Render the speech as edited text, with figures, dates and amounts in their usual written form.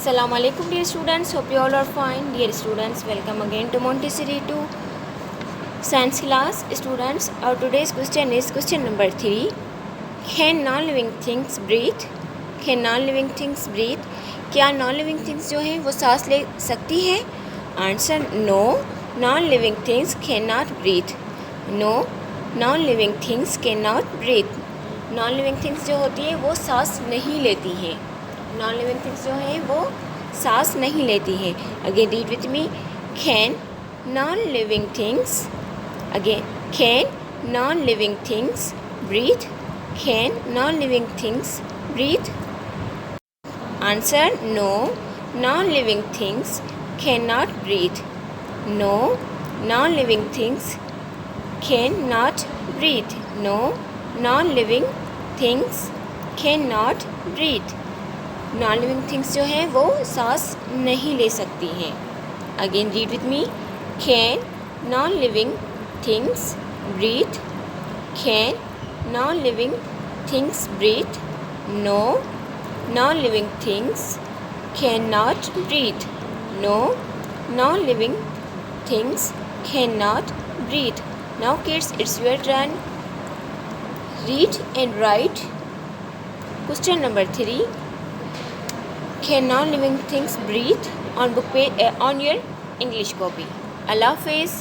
Assalamu alaikum dear students, hope you all are fine. Dear students, welcome again to Montessori 2 science class. Students, our today's question is question number 3. Can non-living things breathe? Can non-living things breathe? क्या non-living things जो हैं वो सांस ले सकती हैं? Answer no. Non-living things cannot breathe. No, non-living things cannot breathe. Non-living things जो होती हैं वो सांस नहीं लेती हैं. नॉन लिविंग थिंग्स जो हैं वो सांस नहीं लेती हैं. Again read with me. Can non living things, again can non living things breathe? Can non living things breathe? Answer no, non living things can not breathe. No, non living things can not breathe. No, non living things can not breathe. Non living things जो हैं वो सांस नहीं ले सकती हैं. Again read with me. Can non living things breathe? Can non living things breathe? No, non living things can not breathe. No, non living things can not breathe. Now kids, it's your turn. Read and write question number 3. Can non-living things breathe on book page on your English copy. Allah Hafiz.